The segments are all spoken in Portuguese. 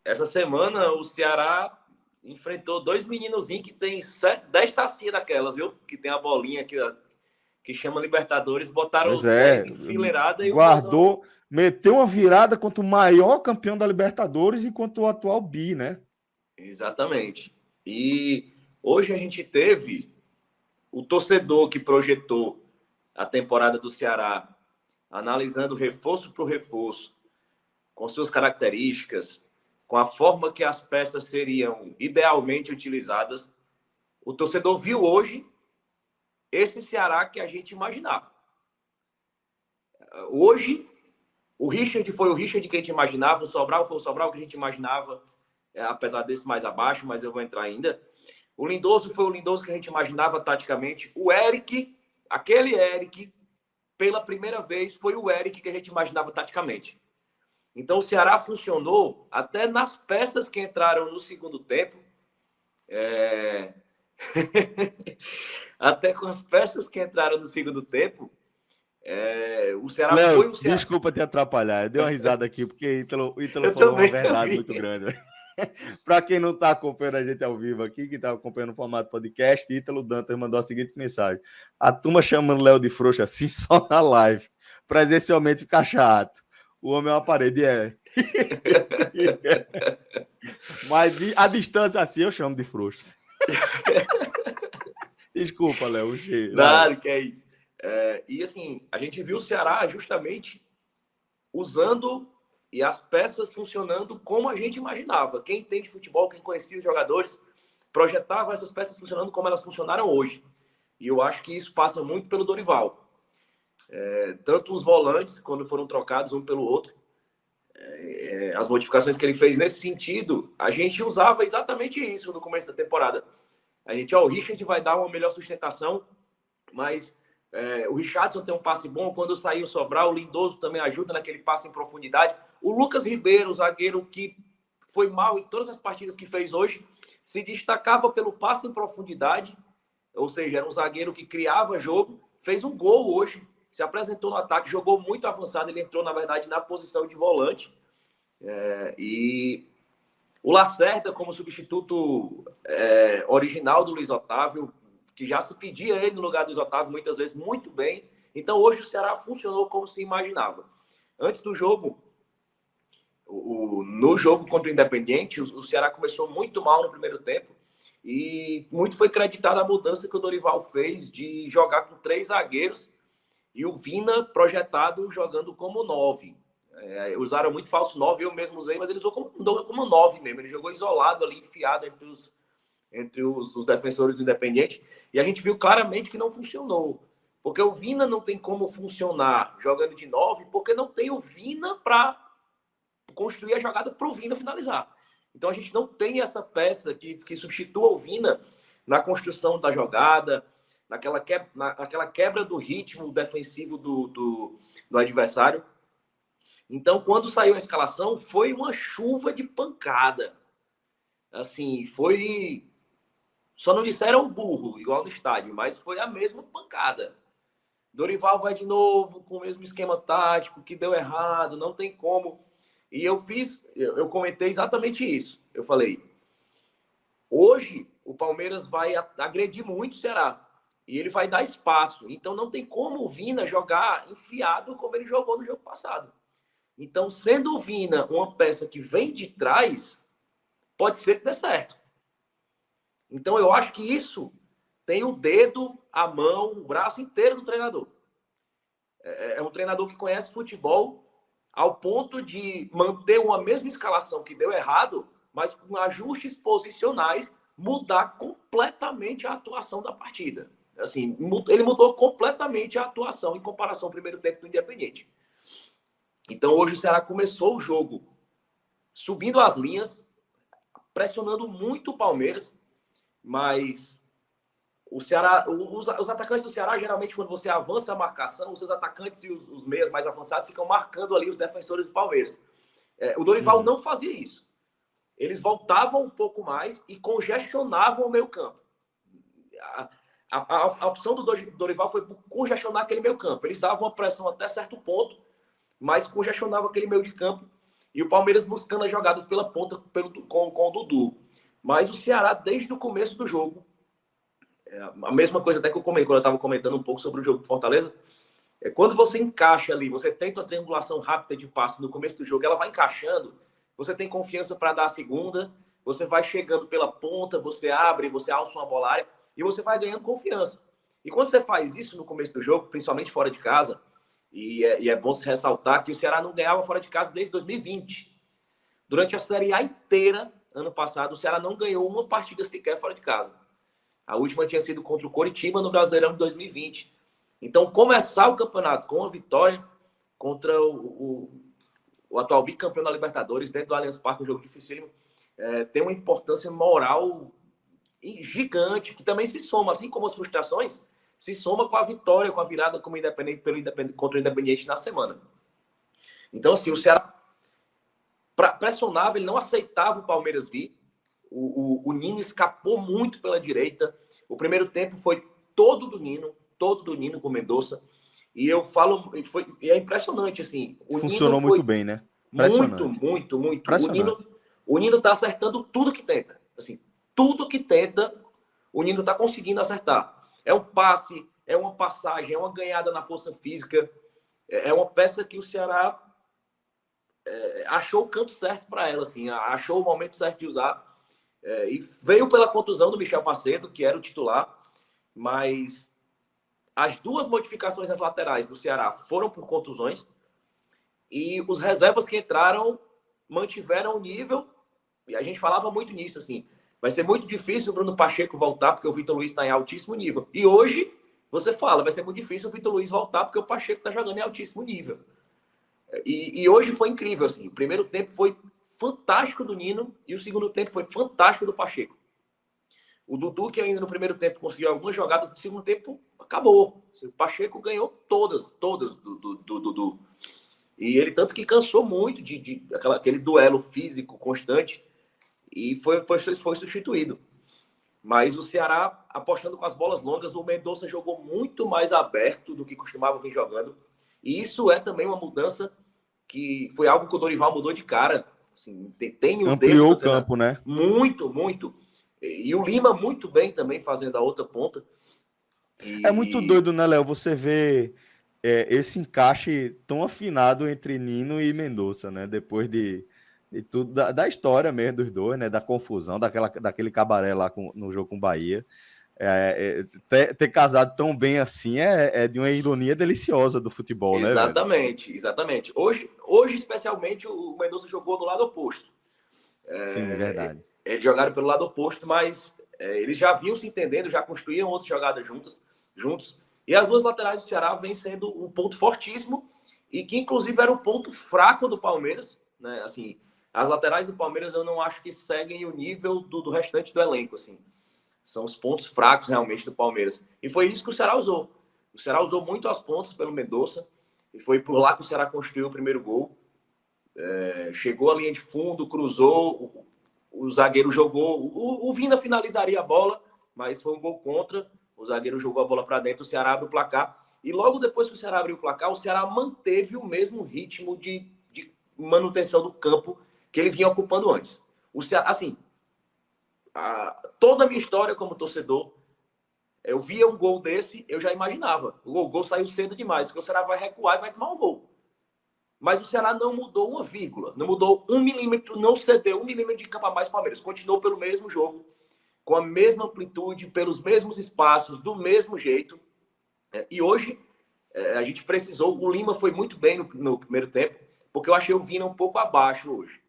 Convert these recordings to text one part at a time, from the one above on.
Essa semana o Ceará enfrentou dois meninozinhos que tem 10 tacinhas daquelas, viu? Que tem a bolinha aqui, ó, que chama Libertadores. Botaram Pois 10 é, enfileiradas e o guardou, meteu uma virada contra o maior campeão da Libertadores e contra o atual bi, né? Exatamente. E hoje a gente teve o torcedor que projetou a temporada do Ceará, analisando reforço por reforço, com suas características, com a forma que as peças seriam idealmente utilizadas. O torcedor viu hoje esse Ceará que a gente imaginava. Hoje, o Richard foi o Richard que a gente imaginava, o Sobral foi o Sobral que a gente imaginava, apesar desse mais abaixo, mas eu vou entrar ainda. O Lindoso foi o Lindoso que a gente imaginava taticamente. O Eric, aquele Eric, pela primeira vez, foi o Eric que a gente imaginava taticamente. Então, o Ceará funcionou até nas peças que entraram no segundo tempo. Até com as peças que entraram no segundo tempo, o Ceará foi Léo, o Ceará. desculpa te atrapalhar. Eu dei uma risada aqui, porque o Ítalo Eu falou uma também verdade vi. muito grande. Para quem não está acompanhando a gente ao vivo aqui, que está acompanhando o formato podcast, Ítalo Dantas mandou a seguinte mensagem: a turma chamando Léo de frouxo assim só na live. Presencialmente fica chato. O homem é uma parede, é. Mas a distância assim eu chamo de frouxo. Desculpa, Léo. Vai. Claro que é isso. E assim, a gente viu o Ceará justamente usando e as peças funcionando como a gente imaginava. Quem entende futebol, quem conhecia os jogadores, projetava essas peças funcionando como elas funcionaram hoje. E eu acho que isso passa muito pelo Dorival. Tanto os volantes, quando foram trocados um pelo outro, as modificações que ele fez nesse sentido, a gente usava exatamente isso no começo da temporada. A gente, o Richard vai dar uma melhor sustentação, mas o Richardson tem um passe bom. Quando sair o Sobral, o Lindoso também ajuda naquele passe em profundidade. O Lucas Ribeiro, o zagueiro que foi mal em todas as partidas que fez hoje, se destacava pelo passe em profundidade, ou seja, era um zagueiro que criava jogo, fez um gol hoje, se apresentou no ataque, jogou muito avançado, ele entrou, na verdade, na posição de volante. E o Lacerda, como substituto original do Luiz Otávio, que já se pedia ele no lugar do Luiz Otávio muitas vezes, muito bem. Então, hoje o Ceará funcionou como se imaginava. Antes do jogo, no jogo contra o Independiente, o Ceará começou muito mal no primeiro tempo e muito foi creditado a mudança que o Dorival fez de jogar com 3 zagueiros e o Vina projetado jogando como 9. Usaram muito falso 9, eu mesmo usei, mas ele usou como 9 mesmo. Ele jogou isolado ali, enfiado entre os defensores do Independiente. E a gente viu claramente que não funcionou. Porque o Vina não tem como funcionar jogando de 9, porque não tem o Vina para construir a jogada para o Vina finalizar. Então a gente não tem essa peça que substitua o Vina na construção da jogada, naquela quebra do ritmo defensivo do adversário. Então, quando saiu a escalação, foi uma chuva de pancada. Assim, foi... Só não disseram burro, igual no estádio, mas foi a mesma pancada. Dorival vai de novo com o mesmo esquema tático, que deu errado, não tem como. E eu comentei exatamente isso. Eu falei, hoje o Palmeiras vai agredir muito o Ceará. E ele vai dar espaço. Então não tem como o Vina jogar enfiado como ele jogou no jogo passado. Então, sendo o Vina uma peça que vem de trás, pode ser que dê certo. Então, eu acho que isso tem o dedo, a mão, o braço inteiro do treinador. É um treinador que conhece futebol ao ponto de manter uma mesma escalação que deu errado, mas com ajustes posicionais, mudar completamente a atuação da partida. Assim, ele mudou completamente a atuação em comparação ao primeiro tempo do Independiente. Então, hoje o Ceará começou o jogo subindo as linhas, pressionando muito o Palmeiras, mas o Ceará, os atacantes do Ceará, geralmente, quando você avança a marcação, os seus atacantes e os meias mais avançados ficam marcando ali os defensores do Palmeiras. O Dorival não fazia isso. Eles voltavam um pouco mais e congestionavam o meio campo. A opção do Dorival foi congestionar aquele meio campo. Eles davam uma pressão até certo ponto, mas congestionava aquele meio de campo e o Palmeiras buscando as jogadas pela ponta com o Dudu. Mas o Ceará, desde o começo do jogo, a mesma coisa até que eu comentei, quando eu estava comentando um pouco sobre o jogo do Fortaleza, quando você encaixa ali, você tenta uma triangulação rápida de passe no começo do jogo, ela vai encaixando, você tem confiança para dar a segunda, você vai chegando pela ponta, você abre, você alça uma bola área, e você vai ganhando confiança. E quando você faz isso no começo do jogo, principalmente fora de casa, e é bom se ressaltar que o Ceará não ganhava fora de casa desde 2020. Durante a Série A inteira, ano passado, o Ceará não ganhou uma partida sequer fora de casa. A última tinha sido contra o Coritiba no Brasileirão de 2020. Então, começar o campeonato com uma vitória contra o atual bicampeão da Libertadores, dentro do Allianz Parque, um jogo dificílimo, tem uma importância moral gigante, que também se soma, assim como as frustrações, se soma com a vitória, com a virada como contra o Independiente na semana. Então, assim, o Ceará pressionava, ele não aceitava o Palmeiras vir. O Nino escapou muito pela direita. O primeiro tempo foi todo do Nino com o Mendonça. E eu falo, é impressionante, assim. Funcionou muito bem, né? Muito. O Nino tá acertando tudo que tenta. Assim, tudo que tenta, o Nino tá conseguindo acertar. É um passe, é uma passagem, é uma ganhada na força física. É uma peça que o Ceará achou o canto certo para ela, assim, achou o momento certo de usar. E veio pela contusão do Michel Macedo, que era o titular, mas as duas modificações nas laterais do Ceará foram por contusões, e os reservas que entraram mantiveram o nível, e a gente falava muito nisso, assim, vai ser muito difícil o Bruno Pacheco voltar, porque o Vitor Luiz está em altíssimo nível. E hoje, você fala, vai ser muito difícil o Vitor Luiz voltar, porque o Pacheco está jogando em altíssimo nível. E hoje foi incrível, assim, o primeiro tempo foi fantástico do Nino, e o segundo tempo foi fantástico do Pacheco. O Dudu, que ainda no primeiro tempo conseguiu algumas jogadas, no segundo tempo acabou. O Pacheco ganhou todas do Dudu. E ele tanto que cansou muito de aquele duelo físico constante e foi substituído. Mas o Ceará, apostando com as bolas longas, o Mendonça jogou muito mais aberto do que costumava vir jogando. E isso é também uma mudança que foi algo que o Dorival mudou de cara. Assim, tem o ampliou o campo, né? Muito. E o Lima muito bem também fazendo a outra ponta. É muito doido, né, Léo? Você vê esse encaixe tão afinado entre Nino e Mendonça, né? Depois de tudo, da história mesmo dos dois, né? Da confusão, daquele cabaré lá no jogo com o Bahia. Ter casado tão bem assim é de uma ironia deliciosa do futebol, né, velho? Exatamente. Hoje, especialmente, o Mendonça jogou do lado oposto. Sim, verdade. Eles jogaram pelo lado oposto, mas eles já vinham se entendendo, já construíam outras jogadas juntos. E as duas laterais do Ceará vêm sendo um ponto fortíssimo e que, inclusive, era o ponto fraco do Palmeiras. Né? Assim, as laterais do Palmeiras eu não acho que seguem o nível do restante do elenco. Assim. São os pontos fracos, realmente, do Palmeiras. E foi isso que o Ceará usou. O Ceará usou muito as pontas pelo Mendonça e foi por lá que o Ceará construiu o primeiro gol. Chegou à linha de fundo, cruzou... O zagueiro jogou... O Vina finalizaria a bola, mas foi um gol contra. O zagueiro jogou a bola para dentro, o Ceará abre o placar. E logo depois que o Ceará abriu o placar, o Ceará manteve o mesmo ritmo de manutenção do campo que ele vinha ocupando antes. O Ceará, assim, toda a minha história como torcedor, eu via um gol desse, eu já imaginava. O gol saiu cedo demais, porque o Ceará vai recuar e vai tomar um gol. Mas o Ceará não mudou uma vírgula, não mudou 1 milímetro, não cedeu 1 milímetro de campo a mais para o Palmeiras. Continuou pelo mesmo jogo, com a mesma amplitude, pelos mesmos espaços, do mesmo jeito. E hoje, a gente precisou... O Lima foi muito bem no primeiro tempo, porque eu achei o Vina um pouco abaixo hoje.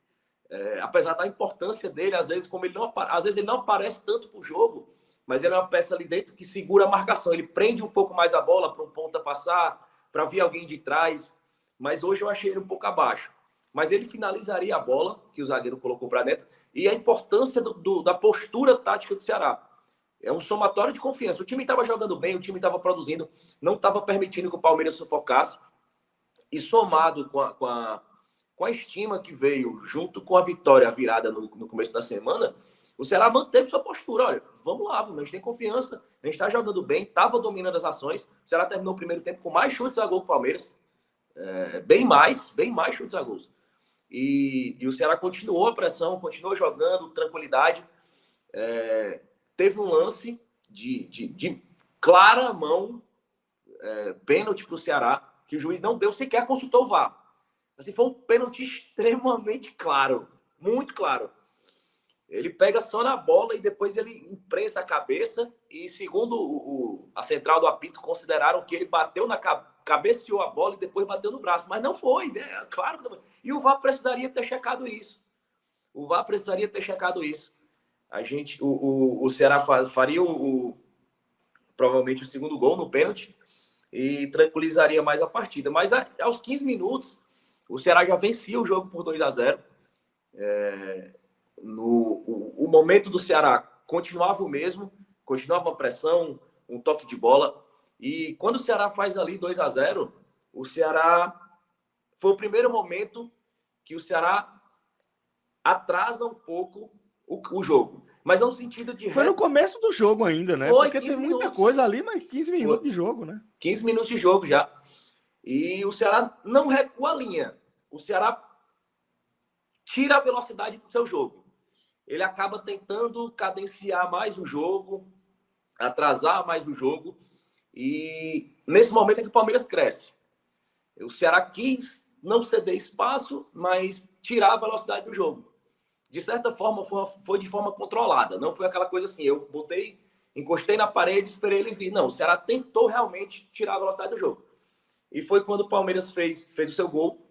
Apesar da importância dele, às vezes ele não aparece tanto para o jogo, mas ele é uma peça ali dentro que segura a marcação. Ele prende um pouco mais a bola para um ponta passar, para vir alguém de trás. Mas hoje eu achei ele um pouco abaixo. Mas ele finalizaria a bola, que o zagueiro colocou para dentro, e a importância da postura tática do Ceará. É um somatório de confiança. O time estava jogando bem, o time estava produzindo, não estava permitindo que o Palmeiras sufocasse. E somado com a estima que veio junto com a vitória, a virada no começo da semana, o Ceará manteve sua postura. Olha, vamos lá, a gente tem confiança, a gente está jogando bem, estava dominando as ações. O Ceará terminou o primeiro tempo com mais chutes a gol que o Palmeiras. Bem mais chutes a gols. E o Ceará continuou a pressão, continuou jogando, tranquilidade. Teve um lance de clara mão, pênalti para o Ceará, que o juiz não deu, sequer consultou o VAR. Assim, foi um pênalti extremamente claro, muito claro. Ele pega só na bola e depois ele imprensa a cabeça e, segundo a central do apito, consideraram que ele bateu na cabeceou a bola e depois bateu no braço. Mas não foi, né? Claro que não foi. E o VAR precisaria ter checado isso. O VAR precisaria ter checado isso. O Ceará faria provavelmente o segundo gol no pênalti e tranquilizaria mais a partida. Mas aos 15 minutos, o Ceará já vencia o jogo por 2-0. O momento do Ceará continuava o mesmo, continuava a pressão, um toque de bola. E quando o Ceará faz ali 2-0, o Ceará foi o primeiro momento que o Ceará atrasa um pouco o jogo. Mas no sentido de... Foi no começo do jogo ainda, né? Foi, porque tem muita coisa ali, mas 15 minutos de jogo, né? 15 minutos de jogo já. E o Ceará não recua a linha. O Ceará tira a velocidade do seu jogo. Ele acaba tentando cadenciar mais o jogo, atrasar mais o jogo. E nesse momento é que o Palmeiras cresce. O Ceará quis não ceder espaço, mas tirar a velocidade do jogo. De certa forma, foi de forma controlada. Não foi aquela coisa assim, eu encostei na parede e esperei ele vir. Não, o Ceará tentou realmente tirar a velocidade do jogo. E foi quando o Palmeiras fez o seu gol.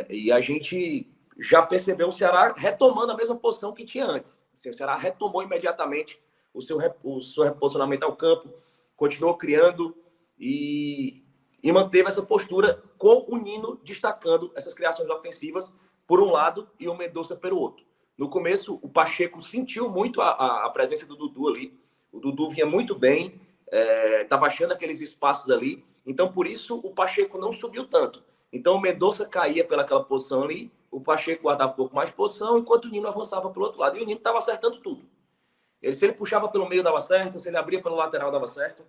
E a gente já percebeu o Ceará retomando a mesma posição que tinha antes. Assim, o Ceará retomou imediatamente o seu reposicionamento ao campo, continuou criando e manteve essa postura com o Nino destacando essas criações ofensivas por um lado e o Mendonça pelo outro. No começo, o Pacheco sentiu muito a presença do Dudu ali. O Dudu vinha muito bem, estava achando aqueles espaços ali. Então, por isso, o Pacheco não subiu tanto. Então, o Mendonça caía pelaquela posição ali, o Pacheco guardava um pouco mais de posição, enquanto o Nino avançava pelo outro lado. E o Nino estava acertando tudo. Se ele puxava pelo meio, dava certo. Se ele abria pelo lateral, dava certo.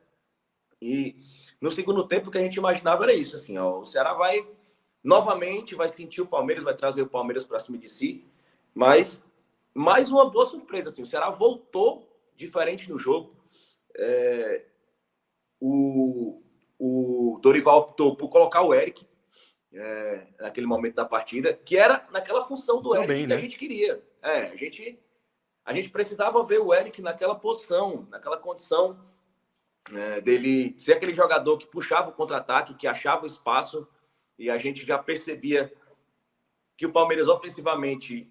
E no segundo tempo, o que a gente imaginava era isso. Assim, ó, o Ceará novamente vai sentir o Palmeiras, vai trazer o Palmeiras para cima de si. Mas mais uma boa surpresa. Assim, o Ceará voltou diferente no jogo. O Dorival optou por colocar o Eric naquele momento da partida, que era naquela função do Eric que a gente queria. A gente precisava ver o Eric naquela posição, naquela condição dele ser aquele jogador que puxava o contra-ataque, que achava o espaço, e a gente já percebia que o Palmeiras ofensivamente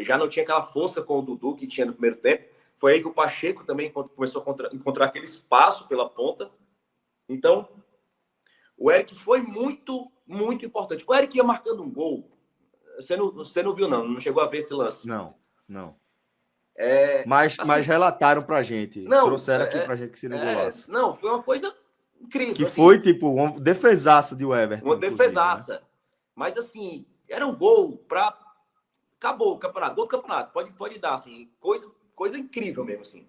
já não tinha aquela força com o Dudu que tinha no primeiro tempo. Foi aí que o Pacheco também começou a encontrar aquele espaço pela ponta. Então, o Eric foi muito, muito importante. O Eric ia marcando um gol. Você não viu, não chegou a ver esse lance. Não. Mas relataram pra gente. Trouxeram aqui pra gente que seria um golaço. Não, foi uma coisa incrível. Que assim, foi, tipo, uma defesaça de Everton. Uma defesaça. Né? Mas, assim, era um gol pra... Acabou o campeonato. Gol do campeonato. Pode dar, assim. Coisa incrível mesmo, assim.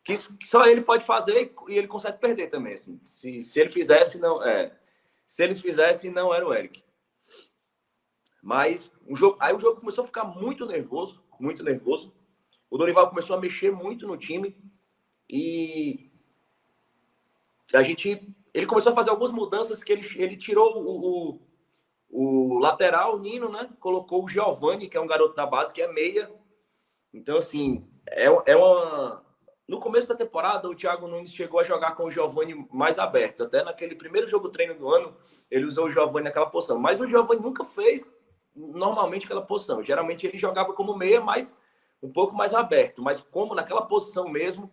Que só ele pode fazer e ele consegue perder também, assim. Se ele fizesse, não... Se ele fizesse, não era o Eric. Mas aí o jogo começou a ficar muito nervoso. Muito nervoso. O Dorival começou a mexer muito no time e ele começou a fazer algumas mudanças que ele tirou o lateral, o Nino, né? Colocou o Giovani, que é um garoto da base, que é meia. Então, assim, no começo da temporada, o Thiago Nunes chegou a jogar com o Giovani mais aberto. Até naquele primeiro jogo treino do ano, ele usou o Giovani naquela posição. Mas o Giovani nunca fez normalmente aquela posição. Geralmente ele jogava como meia, mas um pouco mais aberto, mas como naquela posição mesmo,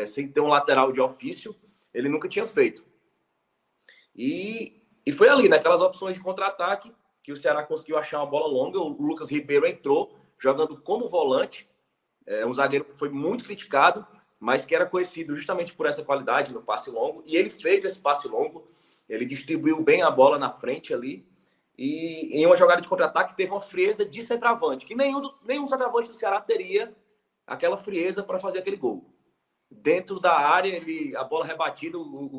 sem ter um lateral de ofício, ele nunca tinha feito. E foi ali, naquelas opções de contra-ataque, que o Ceará conseguiu achar uma bola longa. O Lucas Ribeiro entrou jogando como volante, um zagueiro que foi muito criticado, mas que era conhecido justamente por essa qualidade no passe longo, e ele fez esse passe longo, ele distribuiu bem a bola na frente ali, e em uma jogada de contra-ataque teve uma frieza de centroavante, que nenhum centroavante do Ceará teria aquela frieza para fazer aquele gol. Dentro da área, a bola rebatida,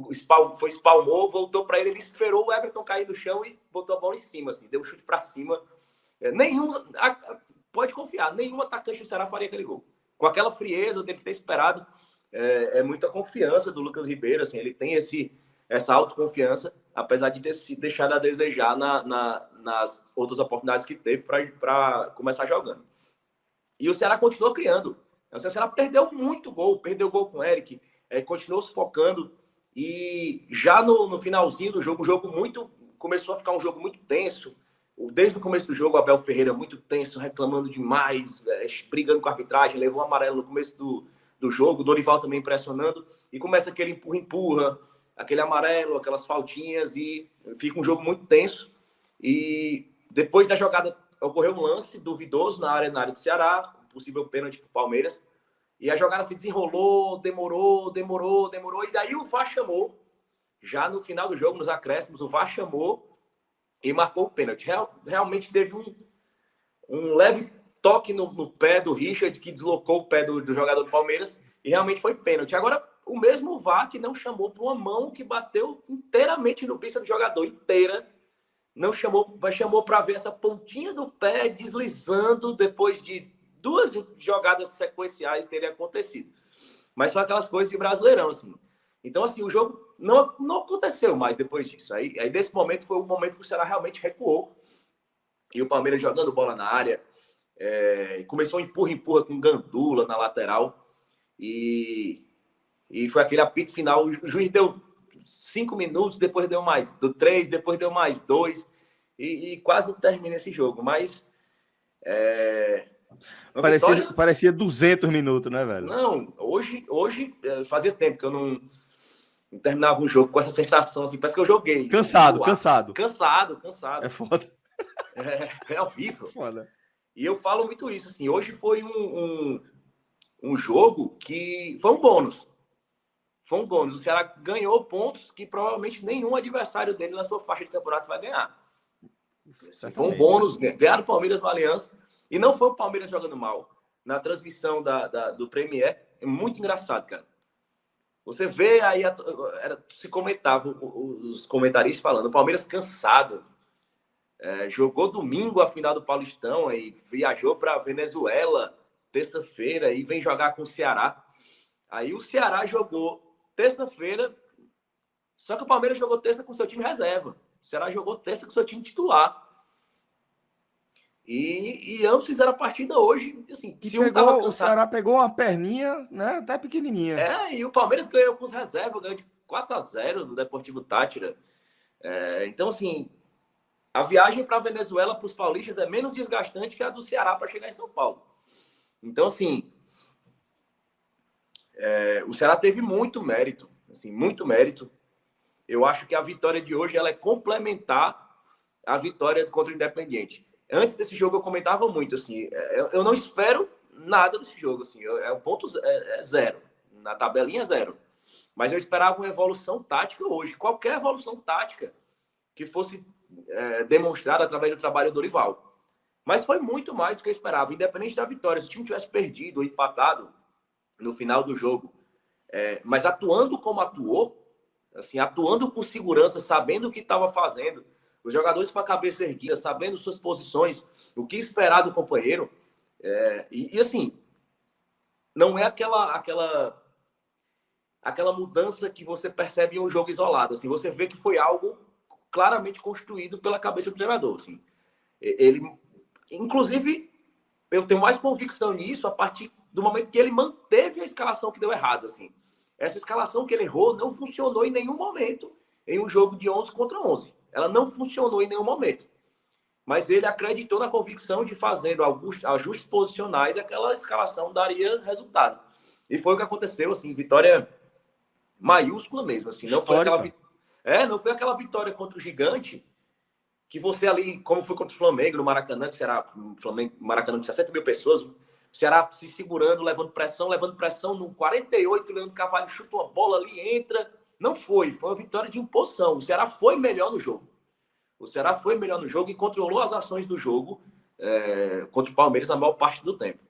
espalmou, voltou para ele esperou o Everton cair no chão e botou a bola em cima, assim, deu um chute para cima Pode confiar, nenhum atacante do Ceará faria aquele gol. Com aquela frieza dele ter esperado, é muita confiança do Lucas Ribeiro, assim, ele tem essa autoconfiança, apesar de ter se deixado a desejar nas outras oportunidades que teve para começar jogando. E o Ceará continuou criando. O Ceará perdeu muito gol, perdeu gol com o Eric, continuou se focando, e já no finalzinho do jogo, começou a ficar um jogo muito tenso. Desde o começo do jogo, o Abel Ferreira muito tenso, reclamando demais, brigando com a arbitragem, levou um amarelo no começo do jogo, o Dorival também pressionando, e começa aquele empurra-empurra, aquele amarelo, aquelas faltinhas, e fica um jogo muito tenso. E depois da jogada, ocorreu um lance duvidoso na área do Ceará, possível pênalti para o Palmeiras, e a jogada se desenrolou, demorou, e daí o VAR chamou, já no final do jogo, nos acréscimos, o VAR chamou e marcou o pênalti. Realmente teve um leve toque no pé do Richard, que deslocou o pé do jogador do Palmeiras, e realmente foi pênalti. Agora, o mesmo VAR que não chamou para uma mão que bateu inteiramente no pista do jogador, inteira, não chamou para ver essa pontinha do pé deslizando depois de 2 jogadas sequenciais terem acontecido. Mas são aquelas coisas de Brasileirão, assim. Então, assim, o jogo não aconteceu mais depois disso. Aí, desse momento, foi o momento que o Ceará realmente recuou. E o Palmeiras jogando bola na área. Começou empurra com Gandula na lateral. E foi aquele apito final. O juiz deu 5 minutos, depois deu mais 3, depois deu mais 2. E quase não termina esse jogo. Mas... Parecia 200 minutos, né, velho? Não, hoje fazia tempo que eu não terminava um jogo com essa sensação, assim, parece que eu joguei. Cansado. Cansado. É foda. É horrível. É foda. E eu falo muito isso, assim, hoje foi um jogo que foi um bônus. Foi um bônus. O Ceará ganhou pontos que provavelmente nenhum adversário dele na sua faixa de campeonato vai ganhar. Assim, foi um bônus, ganhar o Palmeiras no Aliança. E não foi o Palmeiras jogando mal. Na transmissão do Premier, é muito engraçado, cara. Você vê aí, se comentava, os comentaristas falando, o Palmeiras cansado. Jogou domingo a final do Paulistão e viajou para a Venezuela terça-feira e vem jogar com o Ceará. Aí o Ceará jogou terça-feira, só que o Palmeiras jogou terça com seu time reserva. O Ceará jogou terça com seu time titular. E ambos fizeram a partida hoje. Assim, o Ceará pegou uma perninha, né, até pequenininha. E o Palmeiras ganhou com os reservas, ganhou de 4-0 do Deportivo Táchira. Então, assim, a viagem para a Venezuela para os paulistas é menos desgastante que a do Ceará para chegar em São Paulo. Então, assim, o Ceará teve muito mérito, assim, muito mérito. Eu acho que a vitória de hoje ela é complementar à vitória contra o Independiente. Antes desse jogo eu comentava muito, assim, eu não espero nada desse jogo, assim, o ponto é 0, na tabelinha 0. Mas eu esperava uma evolução tática hoje, qualquer evolução tática que fosse demonstrada através do trabalho do Dorival. Mas foi muito mais do que eu esperava, independente da vitória. Se o time tivesse perdido ou empatado no final do jogo, mas atuando como atuou, assim, atuando com segurança, sabendo o que estava fazendo, os jogadores com a cabeça erguida, sabendo suas posições, o que esperar do companheiro. E assim, não é aquela mudança que você percebe em um jogo isolado. Assim, você vê que foi algo claramente construído pela cabeça do treinador. Assim. Ele, inclusive, eu tenho mais convicção nisso a partir do momento que ele manteve a escalação que deu errado. Assim. Essa escalação que ele errou não funcionou em nenhum momento em um jogo de 11 contra 11. Ela não funcionou em nenhum momento. Mas ele acreditou na convicção de fazendo alguns ajustes posicionais, aquela escalação daria resultado. E foi o que aconteceu, assim, vitória maiúscula mesmo, assim, não foi aquela vitória contra o Gigante que você ali, como foi contra o Flamengo no Maracanã, que será Flamengo, Maracanã de 60 mil pessoas, o Ceará se segurando, levando pressão no 48, o Leandro Carvalho chuta uma bola ali, entra. Não foi uma vitória de imposição. O Ceará foi melhor no jogo. E controlou as ações do jogo contra o Palmeiras na maior parte do tempo.